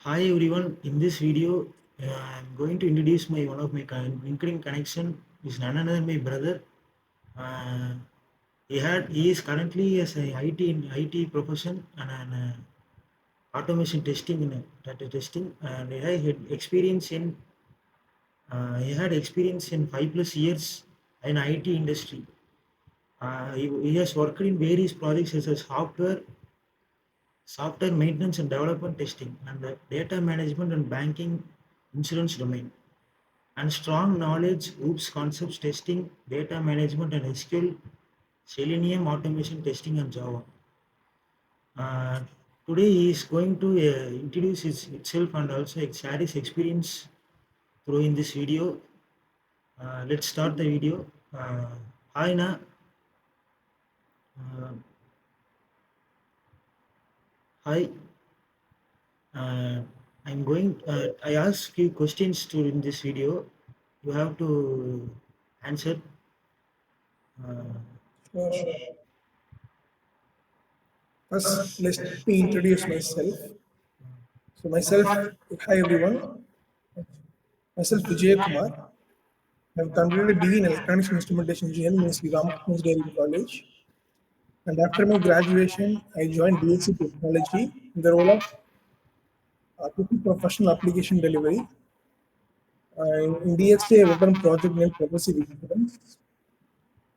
Hi everyone. In this video, I'm going to introduce my one of my LinkedIn connection is none other than my brother. Uh, he is currently as a IT in IT profession and an automation testing in data testing, and he had experience in 5 plus years in IT industry. He has worked in various projects as a software maintenance and development testing, and the data management and banking insurance domain. And strong knowledge, OOPS concepts testing, data management and SQL, Selenium automation testing and Java. Uh, Today he is going to introduce itself and also share his experience through in this video. Let's start the video. Hi Na, uh, hi. Uh, I'm going. I ask you questions to in this video. You have to answer. Uh, Sure. First, let me introduce myself. So, hi everyone. Myself, Vijay Kumar. I've completed BE in Electronics and Instrumentation Engineering in Sri Ramakrishna Engineering College. And after my graduation, I joined DXC Technology in the role of Artificial Professional Application Delivery. In DXC, I worked on a project named Progressive Insurance,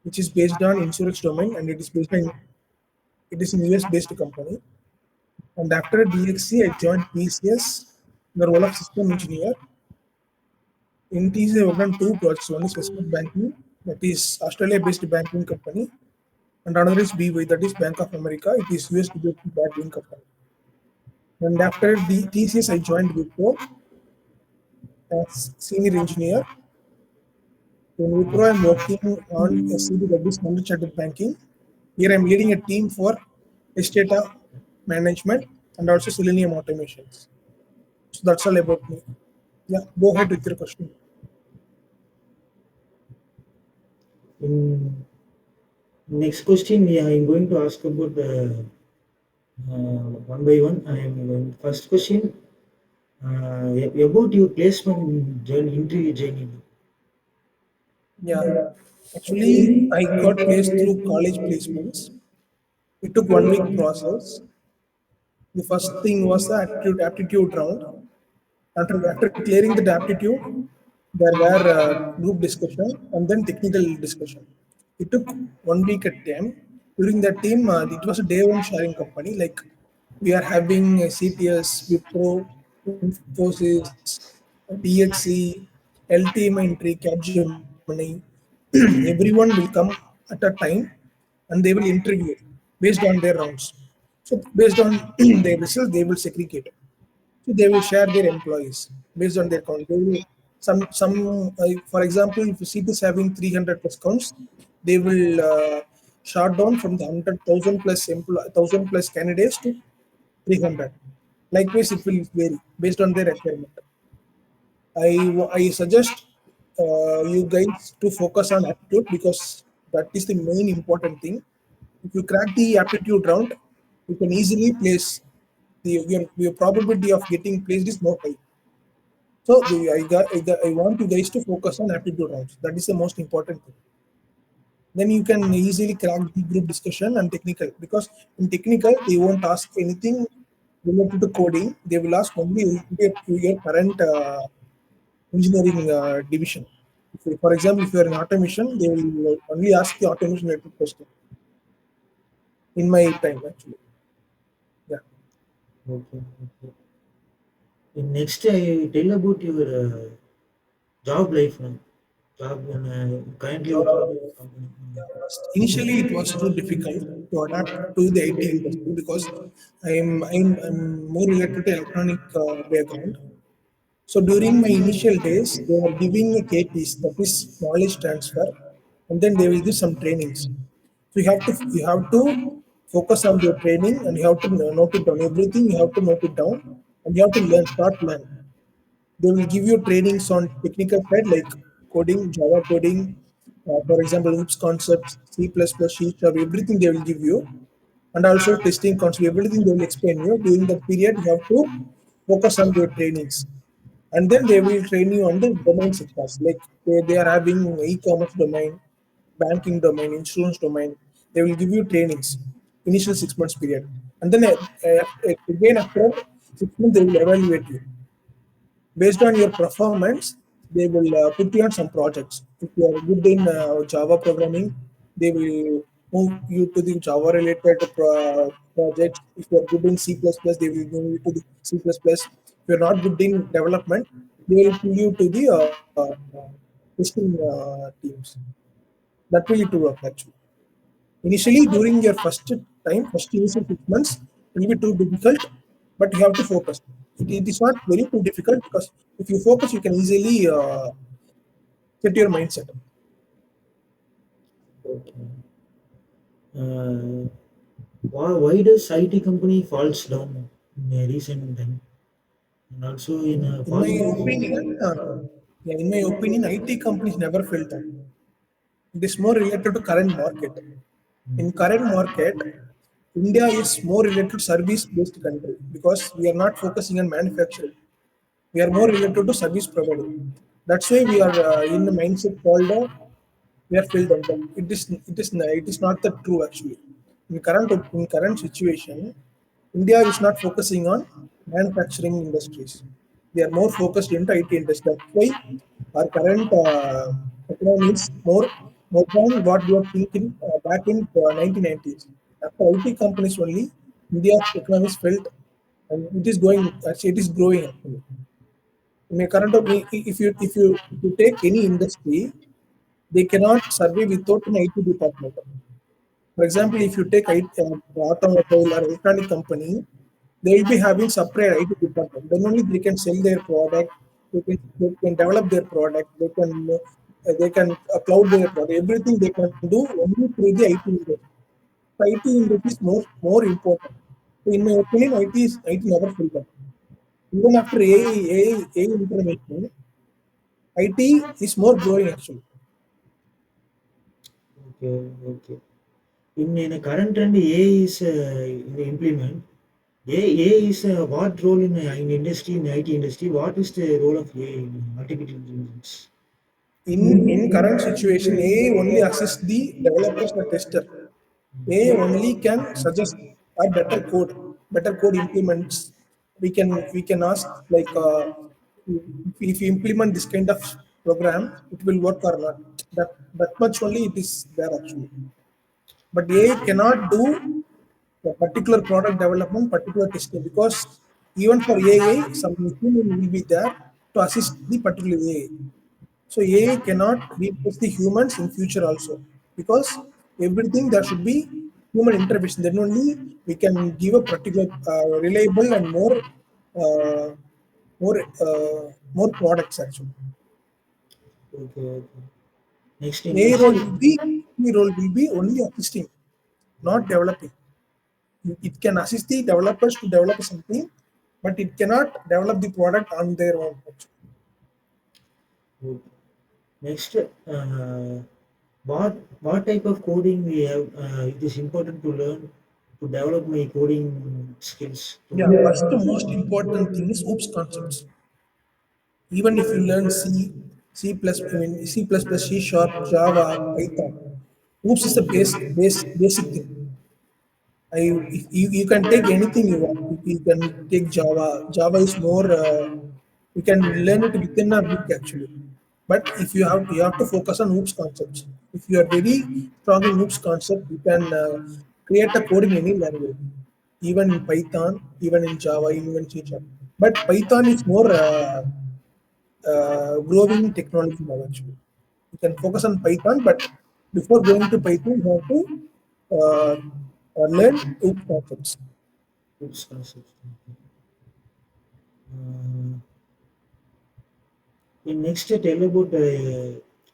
which is based on insurance domain, and it is an US based company. And after DXC, I joined TCS in the role of system engineer. In TCS, I worked on two projects. One is Westpac Banking, that is Australia-based banking company, and another is BY, that is Bank of America. It is US-based banking company. And after the TCS, I joined Wipro as senior engineer. In Wipro, I'm working on SCB, that is Standard Chartered Banking. Here, I'm leading a team for data management and also Selenium automations. So that's all about me. Yeah, go ahead with your question. in Next question, yeah, I'm going to ask about the one by one. I am going first question about your placement journey, interview journey. Yeah, actually, I got placed through college placements. It took 1 week process. The first thing was the aptitude round. After clearing the aptitude, there were group discussion and then technical discussion. It took 1 week at time. During that time, it was a day one sharing company. Like we are having CTS, Wipro, Infosys, DXC, LTM Entry, Capgemini. Everyone will come at a time and they will interview based on their rounds. So based on their results, they will segregate. So they will share their employees based on their count. They will for example, if a seat is having 300 plus counts, they will short down from the 100,000 plus 1,000 plus candidates to 300. Likewise, it will vary based on their requirement. I suggest you guys to focus on aptitude because that is the main important thing. If you crack the aptitude round, you can easily place your probability of getting placed is more high. So I want you guys to focus on aptitude rounds. That is the most important thing. Then you can easily crack the group discussion and technical because in technical they won't ask anything related to coding. They will ask only your current engineering division. For example, if you are in automation, they will only ask the automation related question. In my time, actually, yeah. Okay, okay. Next, I tell about your job life now. Job and currently Job. working in a company. Initially, it was too difficult to adapt to the IT industry because I'm more related to electronic background. So during my initial days, they were giving a KPs, that is knowledge transfer, and then they will give some trainings. So you have to focus on your training and you have to note it down. Everything you have to note it down and you have to learn. They will give you trainings on technical side like coding, Java coding, for example, OOPS concepts, C++, C sharp, everything they will give you, and also testing concept, everything they will explain you. During that period, you have to focus on their trainings. And then they will train you on the domain sectors. Like they are having e-commerce domain, banking domain, insurance domain. They will give you trainings, initial 6 months period. And then again after 6 months, they will evaluate you based on your performance. They will put you on some projects. If you are good in Java programming, they will move you to the Java related projects. If you are good in C++, they will move you to the C++. If you are not good in development, they will pull you to the testing teams. That will it to work actually. Initially, during your first time, first initial 6 months, it will be too difficult, but you have to focus. It is not very too difficult because if you focus, you can easily set your mindset. Okay. Uh, why does IT company falls down in a recent time and also in a In my fast opinion, paced? yeah, in my opinion, IT companies never fail down. It is more related to current market. In current market, India is more related to service-based country because we are not focusing on manufacturing. We are more related to service providing. That's why we are in the mindset called we are filled up. But it is not that true actually. In current situation, India is not focusing on manufacturing industries. They are more focused into IT industry. That's why our current economy is more than what we are thinking back in 1990s. After IT companies only, India's economy is felt and it is going. Actually, it is growing. Actually. In a current, if you take any industry, they cannot survive without an IT department. For example, if you take automobile or electronic company, they will be having separate IT department. Then only they can sell their product. They can develop their product. They can cloud their product. Everything they can do only through the IT industry. So IT industry is more important. So in my opinion, IT never failed up. Even after AI information, IT is more growing actually. Okay, okay. In a current trend, AI is in the implement. AI is what role in industry, in IT industry? What is the role of AI in artificial intelligence? In current situation, AI only assists the developers or tester. AI only can suggest a better code implements. We can ask like if you implement this kind of program, it will work or not. That much only it is there actually. But AI cannot do a particular product development, particular testing because even for AI, some human will be there to assist the particular AI. So AI cannot replace the humans in future also because everything there should be human intervention. Then only we can give a particular reliable and uh, more products actually. Okay, okay. Next in AI next. role will be only assisting, not developing. It can assist the developers to develop something, but it cannot develop the product on their own. Actually. Okay. Next, what type of coding we have? It is important to learn to develop my coding skills. Yeah, To first the most important thing is OOPS concepts. Even if you learn C++, C Sharp, Java, Python, OOPS is the basic thing. You can take anything you want. You can take Java. Java is more. You can learn it within a week actually. But if you have to focus on OOPS concepts. If you are very strong in OOPS concept, you can create a code in any language, even in Python, even in Java, even in C Sharp. But Python is more growing technology now actually. You can focus on Python, but before going to Python, you have to uh, learn OOPS concepts. oops, concepts. Uh, in next, tell about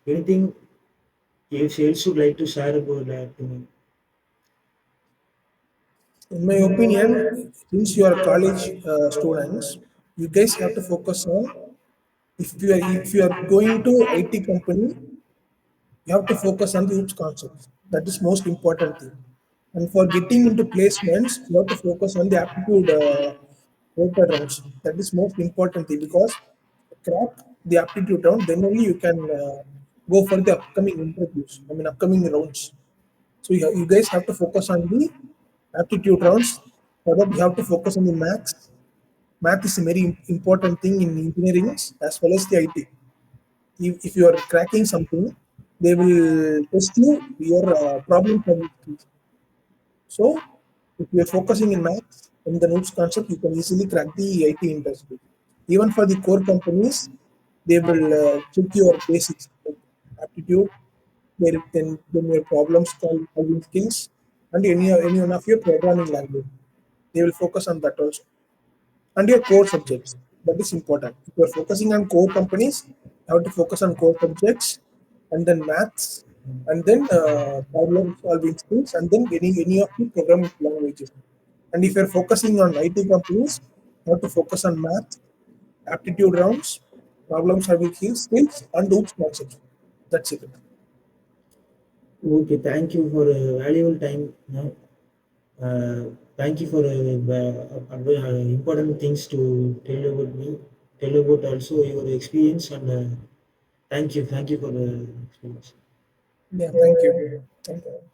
anything else would like to share about that to me. In my opinion, since you are college students, you guys have to focus on if you are going to IT company, you have to focus on the OOPS concepts. That is most important thing. And for getting into placements, you have to focus on the aptitude Later rounds. That is most important thing because crack the aptitude round, then only you can go for the upcoming interviews. I mean, upcoming rounds. So you guys have to focus on the aptitude rounds. For that, you have to focus on the maths. Math is a very important thing in engineering as well as the IT. If you are cracking something, they will test you your problem solving skills. So, if you are focusing in maths and the notes concept, you can easily crack the IT industry. Even for the core companies, they will check your basics, like aptitude, then your problem solving skills, and any one of your programming language. They will focus on that also, and your core subjects. That is important. If you are focusing on core companies, you have to focus on core subjects, and then maths, and then problem solving skills, and then any of the programming languages. And if you're focusing on IT companies, you have to focus on math, aptitude rounds, problem solving skills, and OOPS concepts. That's it. Okay, thank you for valuable time. Uh, Thank you for important things to tell about me, tell about also your experience, and thank you for the experience. Yeah, thank you. Thank you.